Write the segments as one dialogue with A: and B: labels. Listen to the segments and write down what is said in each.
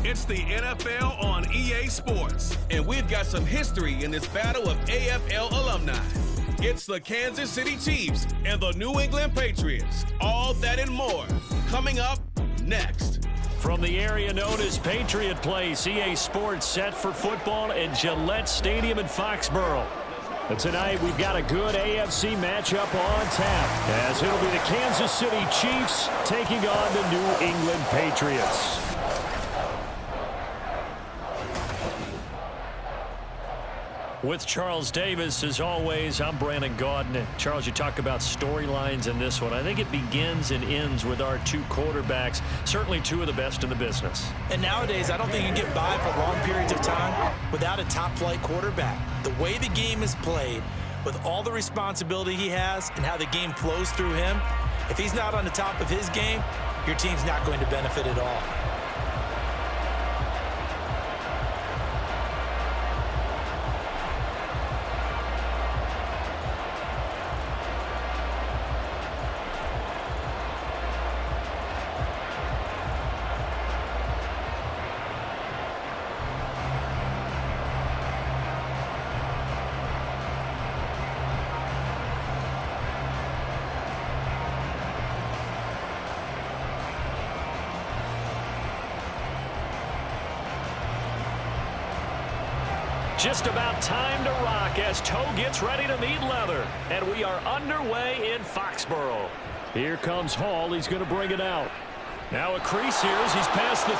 A: It's the NFL on EA Sports, and we've got some history in this battle of AFL alumni. It's the Kansas City Chiefs and the New England Patriots. All that and more coming up next.
B: From the area known as Patriot Place, EA Sports set for football at Gillette Stadium in Foxborough. But tonight we've got a good AFC matchup on tap, as it'll be the Kansas City Chiefs taking on the New England Patriots. With Charles Davis, as always, I'm Brandon Gaudin. Charles, you talk about storylines in this one. I think it begins and ends with our two quarterbacks, certainly two of the best in the business.
C: And nowadays, I don't think you get by for long periods of time without a top-flight quarterback. The way the game is played, with all the responsibility he has and how the game flows through him, if he's not on the top of his game, your team's not going to benefit at all.
B: Just about time to rock as toe gets ready to meet leather. And we are underway in Foxborough. Here comes Hall. He's going to bring it out. Now a crease here as he's past the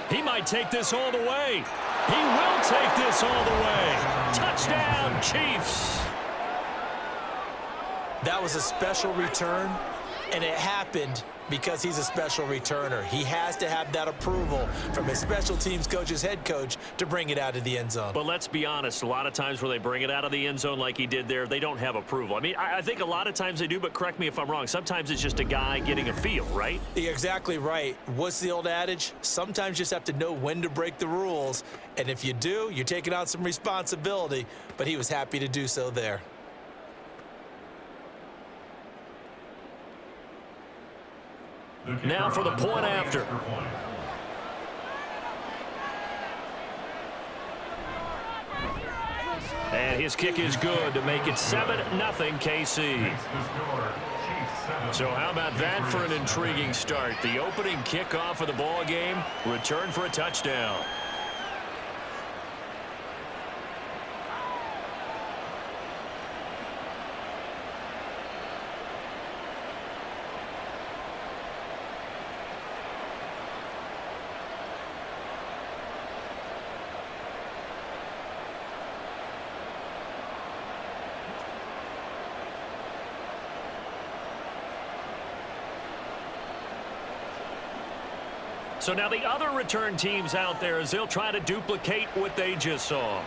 B: 30. He might take this all the way. He will take this all the way. Touchdown, Chiefs.
C: That was a special return, and it happened because he's a special returner. He has to have that approval from his special teams coach's head coach to bring it out of the end zone.
B: But let's be honest, a lot of times where they bring it out of the end zone like he did there, they don't have approval. I mean, I think a lot of times they do, but correct me if I'm wrong. Sometimes it's just a guy getting a feel, right?
C: You're exactly right. What's the old adage? Sometimes you just have to know when to break the rules. And if you do, you're taking on some responsibility. But he was happy to do so there.
B: Now for the point after. And his kick is good to make it 7-0 KC. So how about that for an intriguing start? The opening kickoff of the ball game, return for a touchdown. So now the other return teams out there as they'll try to duplicate what they just saw.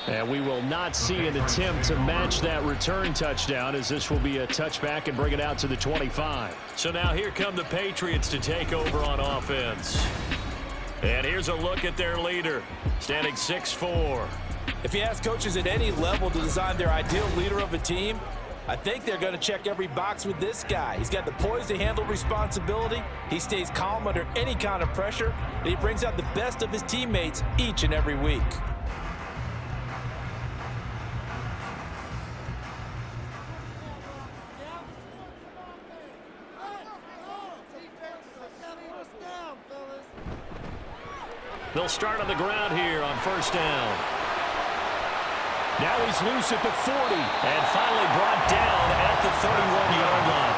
B: And we will not see an attempt to match that return touchdown, as this will be a touchback and bring it out to the 25. So now here come the Patriots to take over on offense. And here's a look at their leader, standing 6'4".
C: If you ask coaches at any level to design their ideal leader of a team, I think they're going to check every box with this guy. He's got the poise to handle responsibility. He stays calm under any kind of pressure, and he brings out the best of his teammates each and every week.
B: They'll start on the ground here on first down. Now he's loose at the 40 and finally brought down at the 31-yard line.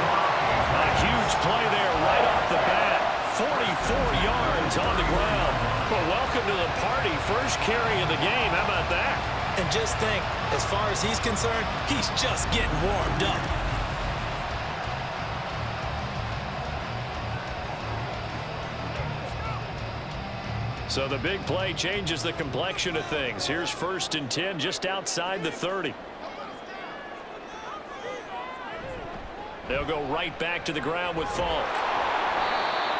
B: A huge play there right off the bat. 44 yards on the ground. Well, welcome to the party. First carry of the game. How about that?
C: And just think, as far as he's concerned, he's just getting warmed up.
B: So the big play changes the complexion of things. Here's 1st and 10 just outside the 30. They'll go right back to the ground with Falk.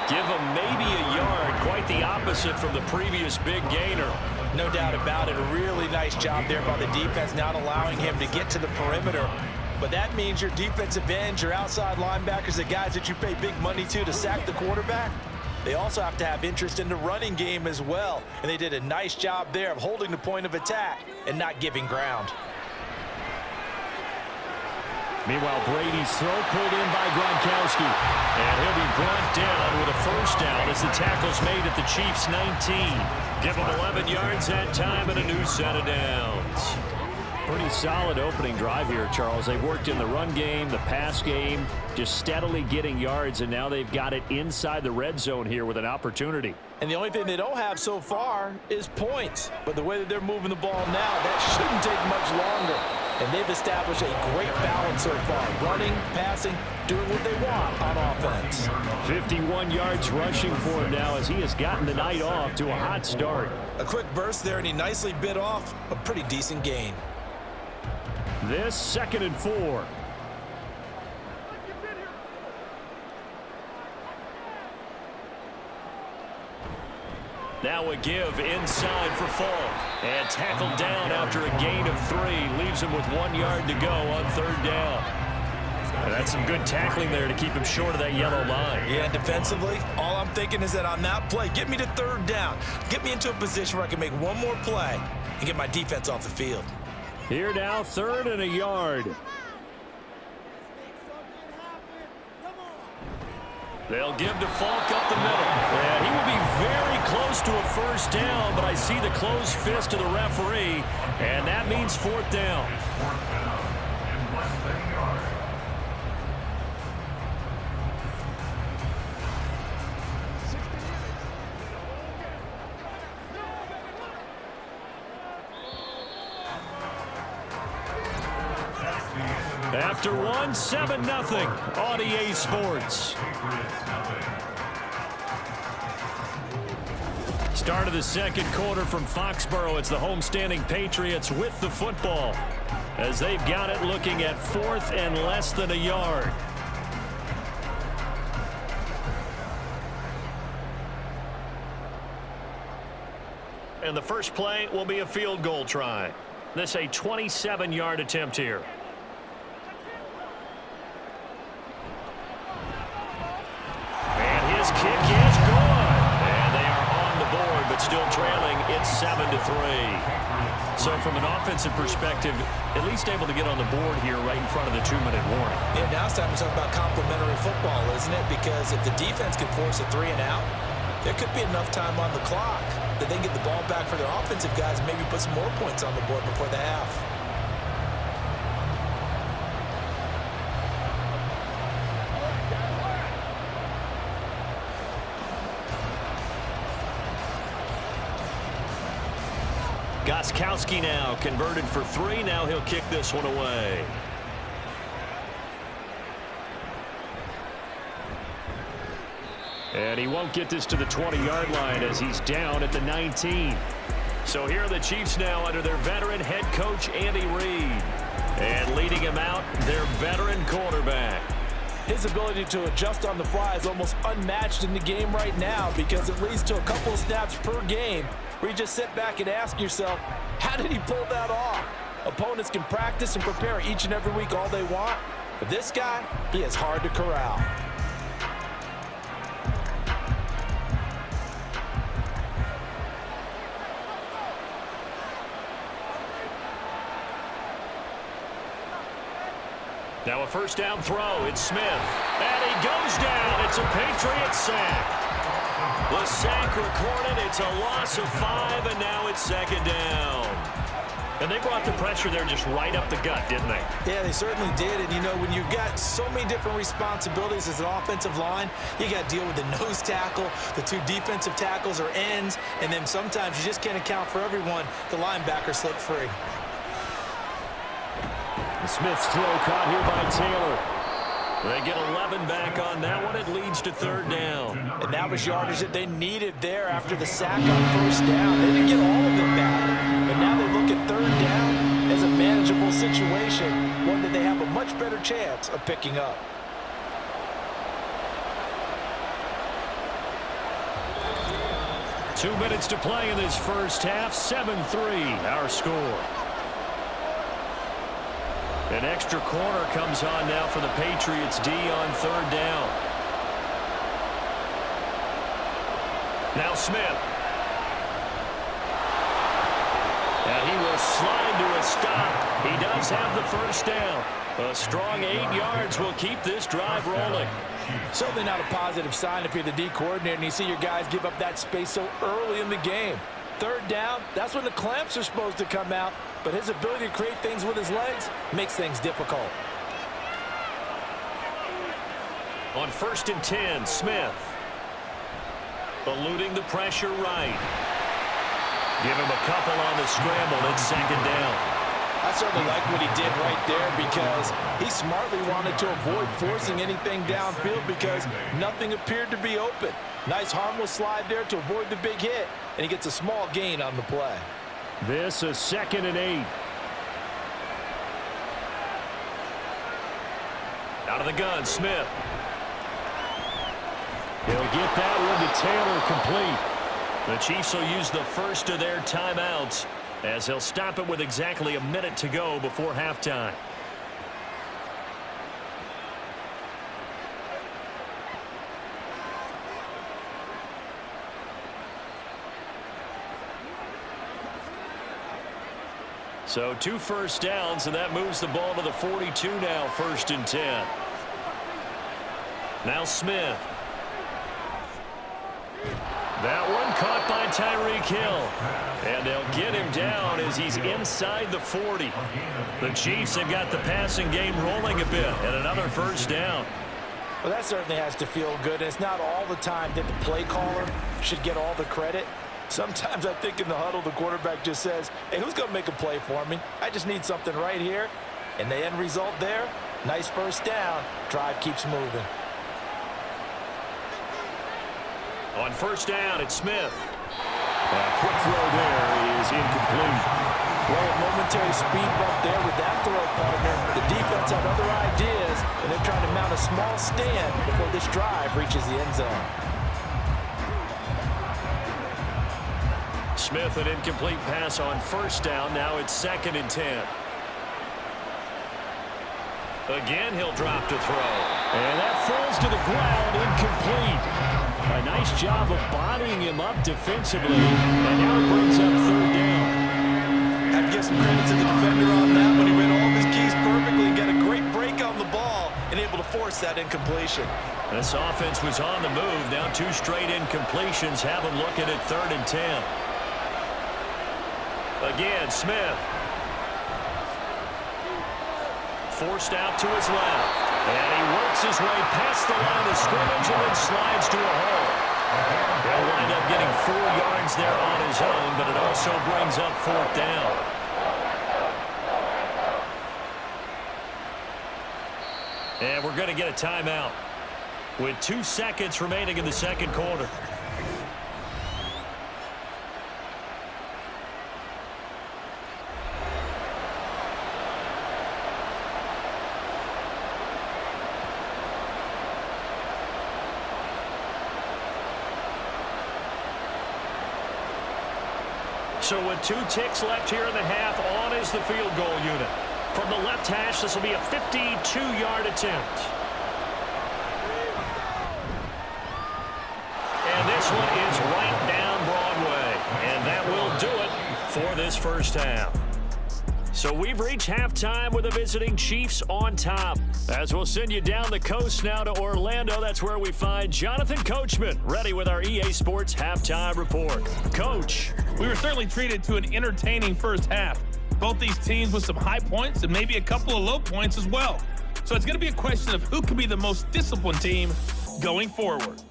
B: Give him maybe a yard, quite the opposite from the previous big gainer.
C: No doubt about it. A really nice job there by the defense, not allowing him to get to the perimeter. But that means your defensive ends, your outside linebackers, the guys that you pay big money to sack the quarterback, they also have to have interest in the running game as well. And they did a nice job there of holding the point of attack and not giving ground.
B: Meanwhile, Brady's throw pulled in by Gronkovski. And he'll be brought down with a first down as the tackle's made at the Chiefs' 19. Give them 11 yards that time and a new set of downs. Pretty solid opening drive here, Charles. They've worked in the run game, the pass game, just steadily getting yards, and now they've got it inside the red zone here with an opportunity.
C: And the only thing they don't have so far is points. But the way that they're moving the ball now, that shouldn't take much longer. And they've established a great balance so far. Running, passing, doing what they want on offense.
B: 51 yards rushing for him now as he has gotten the night off to a hot start.
C: A quick burst there, and he nicely bit off a pretty decent gain.
B: This 2nd and 4. Now a give inside for Falk. And tackled down after a gain of 3. Leaves him with 1 yard to go on 3rd down. And that's some good tackling there to keep him short of that yellow line.
C: Yeah, defensively, all I'm thinking is that on that play, get me to 3rd down. Get me into a position where I can make one more play and get my defense off the field.
B: Here now, 3rd and a yard. They'll give to Falk up the middle. And he will be very close to a first down, but I see the closed fist of the referee, and that means 4th down. After one, 7-0 on EA Sports. Start of the 2nd quarter from Foxborough. It's the homestanding Patriots with the football as they've got it looking at 4th and less than a yard. And the first play will be a field goal try. This a 27-yard attempt here. Kick is good, and they are on the board, but still trailing. It's 7-3. So from an offensive perspective, at least able to get on the board here right in front of the 2-minute warning.
C: Yeah, now it's time to talk about complementary football, isn't it? Because if the defense can force a 3 and out, there could be enough time on the clock that they can get the ball back for their offensive guys and maybe put some more points on the board before the half.
B: Gronkovski now converted for 3. Now he'll kick this one away. And he won't get this to the 20-yard line as he's down at the 19. So here are the Chiefs now under their veteran head coach, Andy Reid. And leading him out, their veteran quarterback.
C: His ability to adjust on the fly is almost unmatched in the game right now because it leads to a couple of snaps per game where you just sit back and ask yourself, how did he pull that off? Opponents can practice and prepare each and every week all they want, but this guy, he is hard to corral.
B: Now a first down throw. It's Smith. And he goes down. It's a Patriots sack. The sack recorded. It's a loss of 5, and now it's 2nd down. And they brought the pressure there just right up the gut, didn't they?
C: Yeah, they certainly did. And, you know, when you've got so many different responsibilities as an offensive line, you got to deal with the nose tackle, the 2 defensive tackles or ends, and then sometimes you just can't account for everyone. The linebacker slipped free.
B: Smith's throw caught here by Taylor. They get 11 back on that one. It leads to 3rd down.
C: And that was yardage that they needed there after the sack on 1st down. They didn't get all of it back. But now they look at 3rd down as a manageable situation, one that they have a much better chance of picking up.
B: 2 minutes to play in this first half. 7-3 our score. An extra corner comes on now for the Patriots D on third down. Now Smith. And he will slide to a stop. He does have the first down. A strong 8 yards will keep this drive rolling.
C: Certainly not a positive sign if you're the D coordinator and you see your guys give up that space so early in the game. Third down, that's when the clamps are supposed to come out, but his ability to create things with his legs makes things difficult.
B: On 1st and 10, Smith. Eluding the pressure right. Give him a couple on the scramble. It's second down.
C: I certainly like what he did right there because he smartly wanted to avoid forcing anything downfield because nothing appeared to be open. Nice harmless slide there to avoid the big hit, and he gets a small gain on the play.
B: This is 2nd and 8. Out of the gun, Smith. He'll get that one to Taylor complete. The Chiefs will use the first of their timeouts as he'll stop it with exactly a minute to go before halftime. So 2 first downs, and that moves the ball to the 42 now, 1st and 10. Now Smith. That one caught by Tyreek Hill. And they'll get him down as he's inside the 40. The Chiefs have got the passing game rolling a bit, and another first down.
C: Well, that certainly has to feel good. It's not all the time that the play caller should get all the credit. Sometimes I think in the huddle, the quarterback just says, hey, who's going to make a play for me? I just need something right here. And the end result there, nice first down. Drive keeps moving.
B: On 1st down, it's Smith. A quick throw there is incomplete.
C: Well, a momentary speed bump there with that throw, partner. The defense had other ideas, and they're trying to mount a small stand before this drive reaches the end zone.
B: Smith, an incomplete pass on 1st down. Now it's 2nd and 10. Again, he'll drop to throw. And that falls to the ground, incomplete. A nice job of bodying him up defensively. And now it brings up 3rd down.
C: Have to give some credit to the defender on that when he read all of his keys perfectly, got a great break on the ball, and able to force that incompletion.
B: This offense was on the move. Now 2 straight incompletions have him looking at 3rd and 10. Again, Smith. Forced out to his left. And he works his way past the line of scrimmage and then slides to a hole. He'll wind up getting 4 yards there on his own, but it also brings up 4th down. And we're going to get a timeout with 2 seconds remaining in the 2nd quarter. So with 2 ticks left here in the half, on is the field goal unit. From the left hash, this will be a 52-yard attempt. And this one is right down Broadway. And that will do it for this first half. So we've reached halftime with the visiting Chiefs on top. As we'll send you down the coast now to Orlando, that's where we find Jonathan Coachman, ready with our EA Sports Halftime Report. Coach.
D: We were certainly treated to an entertaining first half. Both these teams with some high points and maybe a couple of low points as well. So it's going to be a question of who can be the most disciplined team going forward.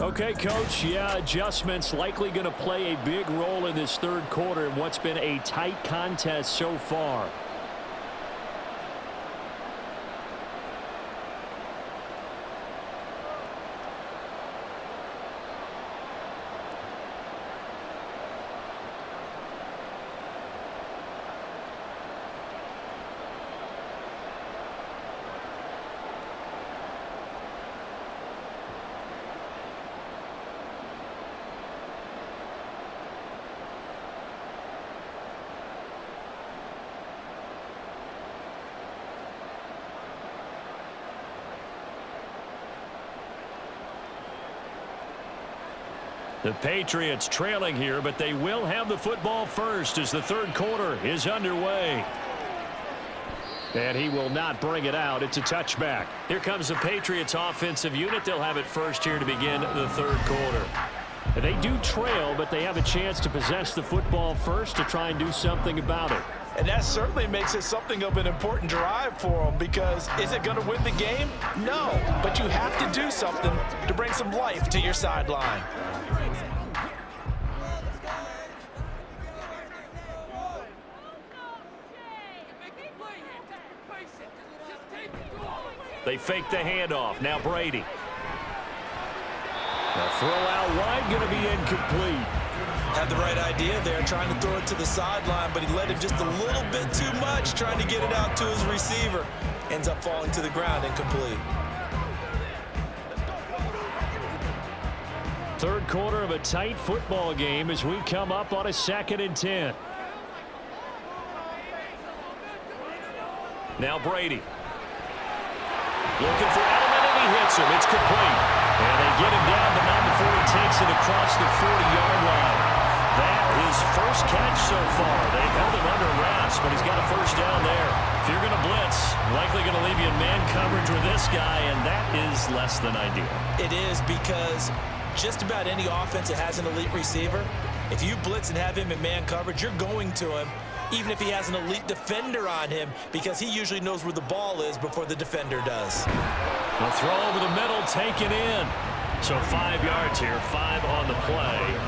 B: Okay, Coach, yeah, adjustments likely going to play a big role in this 3rd quarter in what's been a tight contest so far. The Patriots trailing here, but they will have the football first as the third quarter is underway. And he will not bring it out. It's a touchback. Here comes the Patriots offensive unit. They'll have it first here to begin the third quarter. And they do trail, but they have a chance to possess the football first to try and do something about it.
C: And that certainly makes it something of an important drive for them, because is it going to win the game? No, but you have to do something to bring some life to your sideline.
B: They fake the handoff. Now Brady. The throw out wide, going to be incomplete.
C: Had the right idea there, trying to throw it to the sideline, but he let him just a little bit too much, trying to get it out to his receiver. Ends up falling to the ground, incomplete.
B: Third quarter of a tight football game as we come up on a 2nd and 10. Now Brady. Looking for Edelman, and he hits him. It's complete. And they get him down, but not before he takes it across the 40-yard line. That is first catch so far. They've held him under wraps, but he's got a first down there. If you're going to blitz, likely going to leave you in man coverage with this guy, and that is less than ideal.
C: It is, because just about any offense that has an elite receiver, if you blitz and have him in man coverage, you're going to him, even if he has an elite defender on him, because he usually knows where the ball is before the defender does.
B: A throw over the middle, taken in. So 5 yards here, 5 on the play,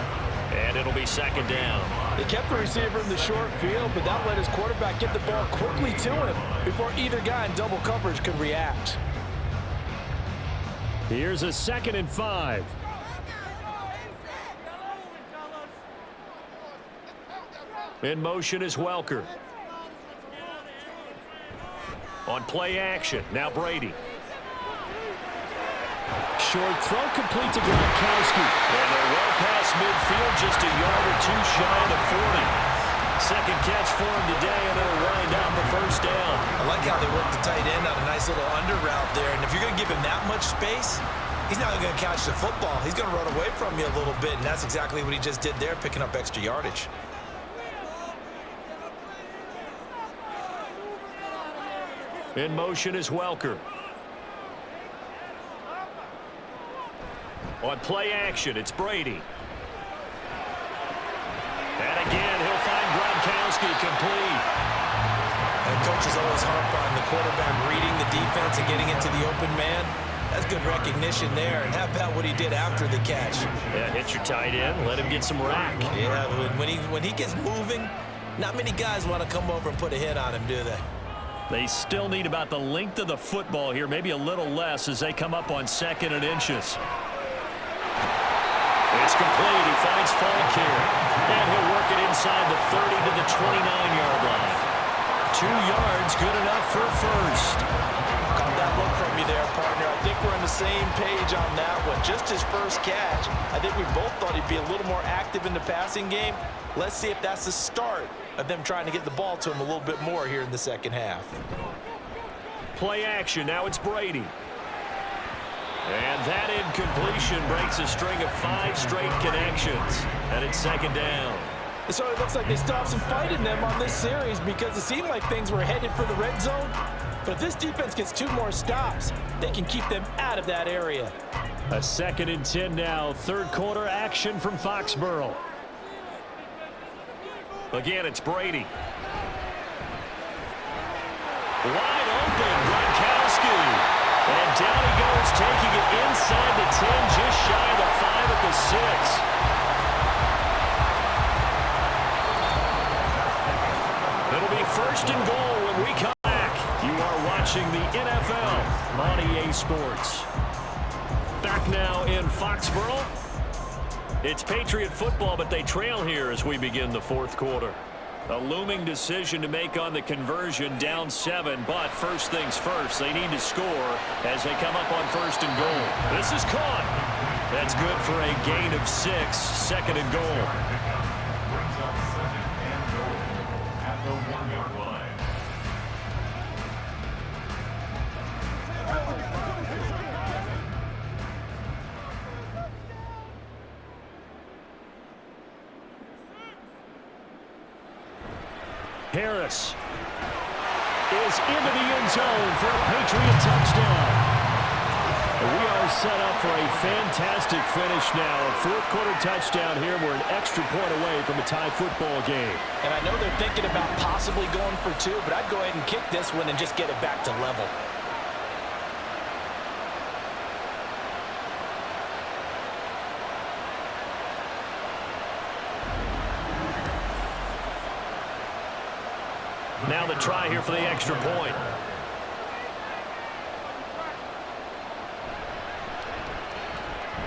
B: and it'll be 2nd down.
C: They kept the receiver in the short field, but that let his quarterback get the ball quickly to him before either guy in double coverage could react.
B: Here's a 2nd and 5. In motion is Welker. On play action, now Brady. Short throw complete to Gronkovski. And they're well past midfield, just a yard or two shy of the 40. Second catch for him today, and it'll wind out the first down.
C: I like how they work the tight end on a nice little under route there. And if you're going to give him that much space, he's not going to catch the football. He's going to run away from you a little bit, and that's exactly what he just did there, picking up extra yardage.
B: In motion is Welker. On play action, it's Brady. And again, he'll find Gronkovski complete.
C: And coaches always harp on the quarterback reading the defense and getting into the open man. That's good recognition there. And how about what he did after the catch?
B: Yeah, hit your tight end, let him get some rack.
C: Yeah, when he gets moving, not many guys want to come over and put a hit on him, do they?
B: They still need about the length of the football here, maybe a little less as they come up on 2nd and inches. It's complete. He finds Falk here. And he'll work it inside the 30 to the 29-yard line. 2 yards, good enough for first.
C: Caught that look from you there, partner. I think we're on the same page on that one. Just his first catch. I think we both thought he'd be a little more active in the passing game. Let's see if that's the start of them trying to get the ball to him a little bit more here in the second half.
B: Play action. Now it's Brady. And that incompletion breaks a string of 5 straight connections. And it's 2nd down.
C: It sort of looks like they still have some fight in them on this series, because it seemed like things were headed for the red zone. But if this defense gets 2 more stops, they can keep them out of that area.
B: A 2nd and 10 now. Third quarter action from Foxborough. Again, it's Brady. Wide open, Gronkovski. And down he goes, taking it inside the 10, just shy of the 5 at the 6. It'll be 1st and goal when we come back. You are watching the NFL on EA Sports. Back now in Foxborough. It's Patriot football, but they trail here as we begin the 4th quarter. A looming decision to make on the conversion, down 7, but first things first, they need to score as they come up on 1st and goal. This is caught. That's good for a gain of 6, 2nd and goal. Harris is into the end zone for a Patriot touchdown. And we are set up for a fantastic finish now. A fourth-quarter touchdown here. We're an extra point away from a tie football game.
C: And I know they're thinking about possibly going for two, but I'd go ahead and kick this one and just get it back to level.
B: Now the try here for the extra point.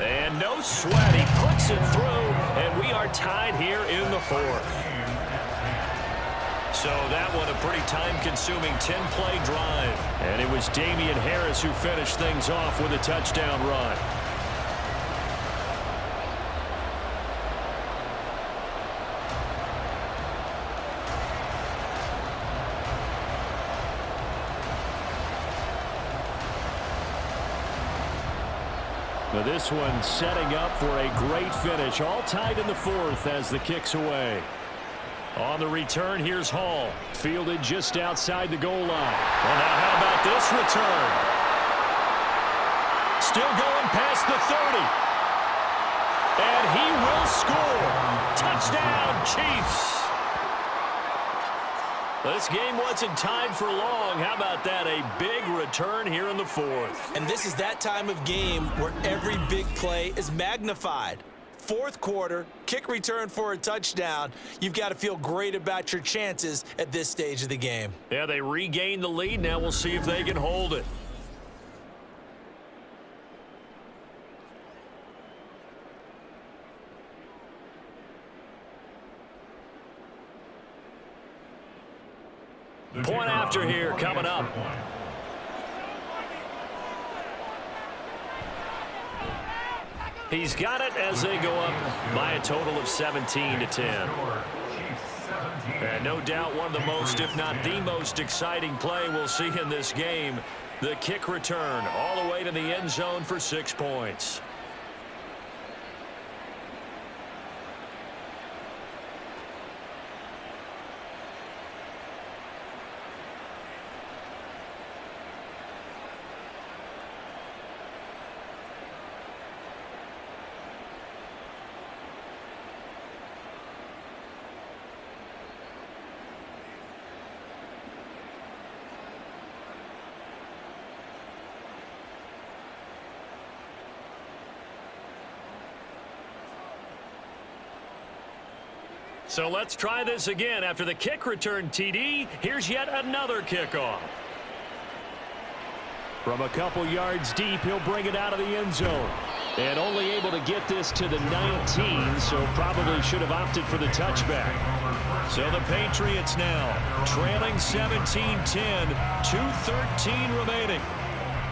B: And no sweat. He puts it through, and we are tied here in the fourth. So that one a pretty time-consuming 10-play drive. And it was Damian Harris who finished things off with a touchdown run. Now this one setting up for a great finish. All tied in the fourth as the kick's away. On the return, here's Hall. Fielded just outside the goal line. Well, now how about this return? Still going past the 30. And he will score. Touchdown, Chiefs. This game wasn't tied for long. How about that? A big return here in the fourth.
C: And this is that time of game where every big play is magnified. Fourth quarter, kick return for a touchdown. You've got to feel great about your chances at this stage of the game.
B: Yeah, they regained the lead. Now we'll see if they can hold it. Point after here coming up. He's got it as they go up by a total of 17-10. And no doubt one of the most, if not the most exciting play we'll see in this game. The kick return all the way to the end zone for 6 points. So let's try this again. After the kick return TD, here's yet another kickoff. From a couple yards deep, he'll bring it out of the end zone. And only able to get this to the 19, so probably should have opted for the touchback. So the Patriots now trailing 17-10, 2:13 remaining.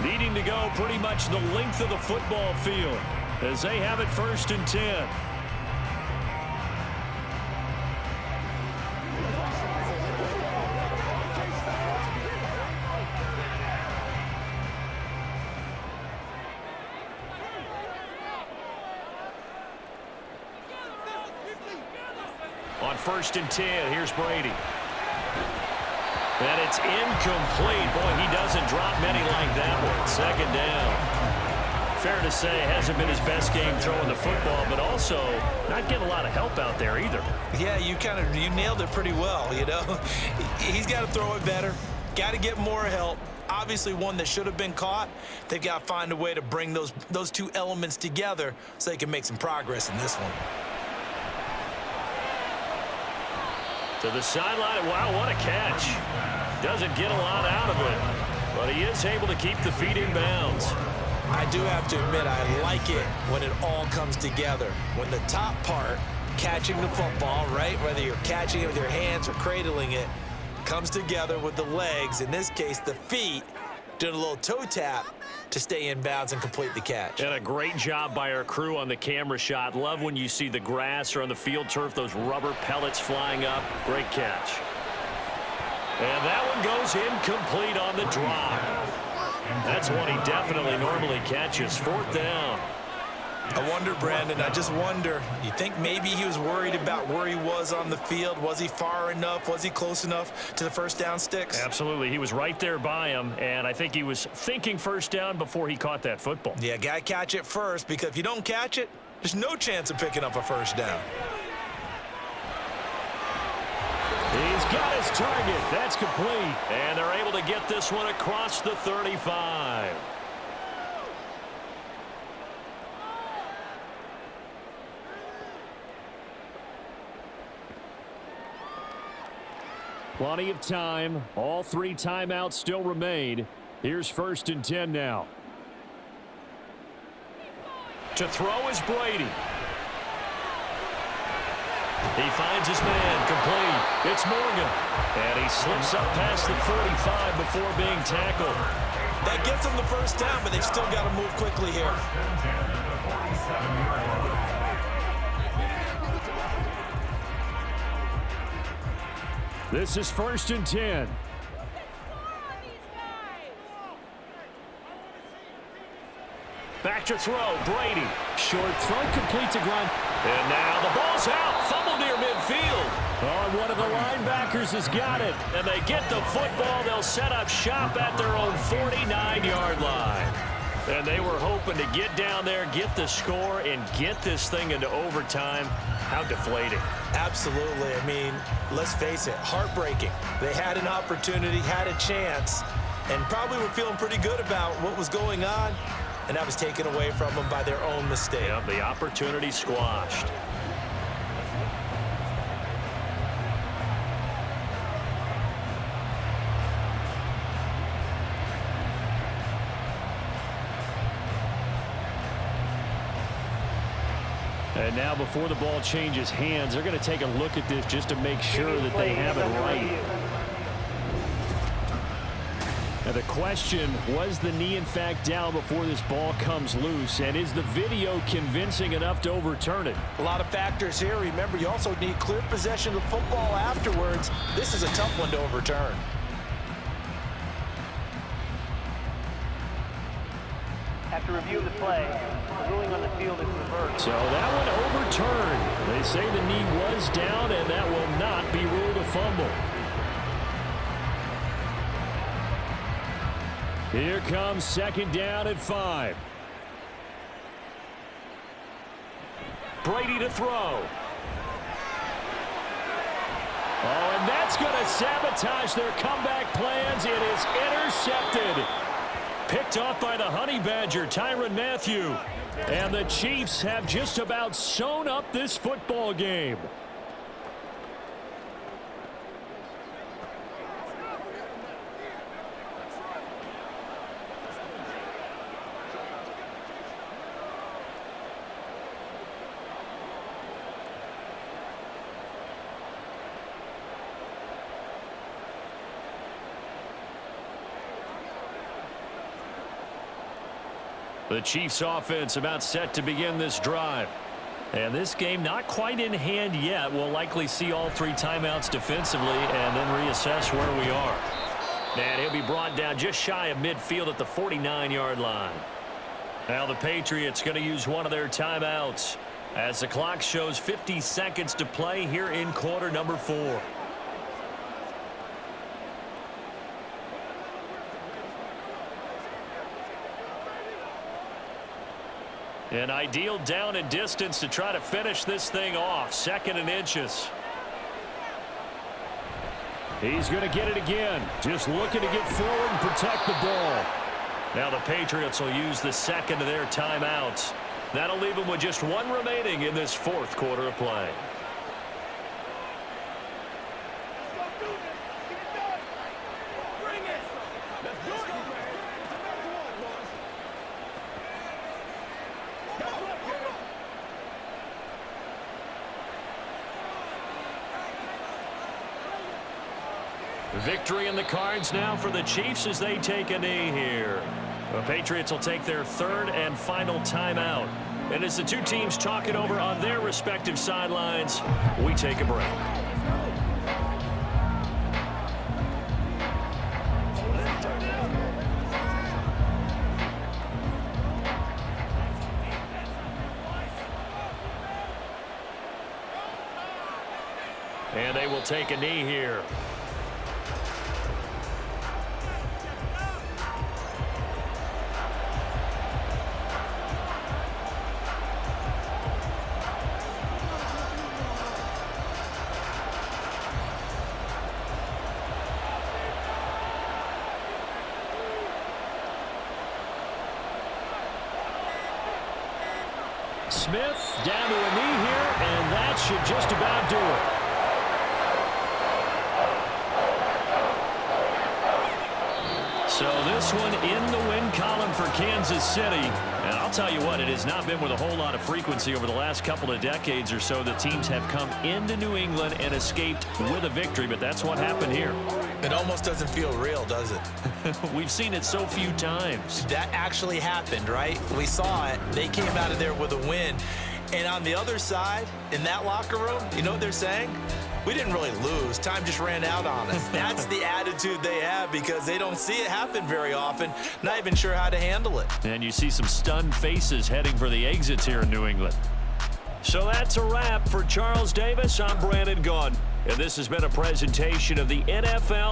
B: Needing to go pretty much the length of the football field as they have it 1st and 10. On 1st and 10, here's Brady. And it's incomplete. Boy, he doesn't drop many like that one. 2nd down. Fair to say, hasn't been his best game throwing the football, but also not getting a lot of help out there either.
C: Yeah, you nailed it pretty well, you know. He's got to throw it better. Got to get more help. Obviously one that should have been caught. They've got to find a way to bring those two elements together so they can make some progress in this one.
B: To the sideline. Wow, what a catch. Doesn't get a lot out of it, but he is able to keep the feet in bounds.
C: I do have to admit, I like it when it all comes together. When the top part, catching the football, right, whether you're catching it with your hands or cradling it, comes together with the legs, in this case the feet, doing a little toe tap to stay in bounds and complete the catch.
B: And a great job by our crew on the camera shot. Love when you see the grass or on the field turf, those rubber pellets flying up. Great catch. And that one goes incomplete on the drop. That's one he definitely normally catches. 4th down.
C: I wonder, Brandon, I just wonder, you think maybe he was worried about where he was on the field? Was he far enough? Was he close enough to the first down sticks?
B: Absolutely. He was right there by him, and I think he was thinking first down before he caught that football.
C: Yeah, got to catch it first, because if you don't catch it, there's no chance of picking up a first down.
B: He's got his target. That's complete. And they're able to get this one across the 35. Plenty of time. All 3 timeouts still remain. Here's 1st and 10 now. To throw is Brady. He finds his man, complete. It's Morgan. And he slips up past the 45 before being tackled.
C: That gets him the first down, but they've still got to move quickly here.
B: This is 1st and 10. Back to throw, Brady. Short throw, complete to Grunt. And now the ball's out. Fumble near midfield. Oh, one of the linebackers has got it. And they get the football. They'll set up shop at their own 49-yard line. And they were hoping to get down there, get the score, and get this thing into overtime. How deflating.
C: Absolutely. I mean, let's face it, heartbreaking. They had an opportunity, had a chance, and probably were feeling pretty good about what was going on, and that was taken away from them by their own mistake.
B: Yep, the opportunity squashed. And now before the ball changes hands, they're going to take a look at this just to make sure that they have it right. Now the question, was the knee in fact down before this ball comes loose? And is the video convincing enough to overturn it?
C: A lot of factors here. Remember, you also need clear possession of the football afterwards. This is a tough one to overturn.
E: After review of the play, the ruling on the field is reversed.
B: So that one overturned. They say the knee was down, and that will not be ruled a fumble. Here comes 2nd down at 5. Brady to throw. Oh, and that's going to sabotage their comeback plans. It is intercepted. Picked off by the Honey Badger, Tyrann Mathieu. And the Chiefs have just about sewn up this football game. The Chiefs offense about set to begin this drive. And this game not quite in hand yet. We'll likely see all 3 timeouts defensively and then reassess where we are. And he'll be brought down just shy of midfield at the 49-yard line. Now the Patriots going to use one of their timeouts as the clock shows 50 seconds to play here in quarter number 4. An ideal down and distance to try to finish this thing off. 2nd and inches. He's going to get it again. Just looking to get forward and protect the ball. Now the Patriots will use the 2nd of their timeouts. That'll leave them with just 1 remaining in this 4th quarter of play. Victory in the cards now for the Chiefs as they take a knee here. The Patriots will take their 3rd and final timeout. And as the 2 teams talk it over on their respective sidelines, we take a break. And they will take a knee here. Smith down to a knee here, and that should just about do it. So this one in the win column for Kansas City. And I'll tell you what, it has not been with a whole lot of frequency over the last couple of decades or so that teams have come into New England and escaped with a victory, but that's what happened here.
C: It almost doesn't feel real, does it?
B: We've seen it so few times.
C: That actually happened, right? We saw it. They came out of there with a win. And on the other side, in that locker room, you know what they're saying? We didn't really lose. Time just ran out on us. That's the attitude they have because they don't see it happen very often. Not even sure how to handle it.
B: And you see some stunned faces heading for the exits here in New England. So that's a wrap for Charles Davis. I'm Brandon Gaudin. And this has been a presentation of the NFL.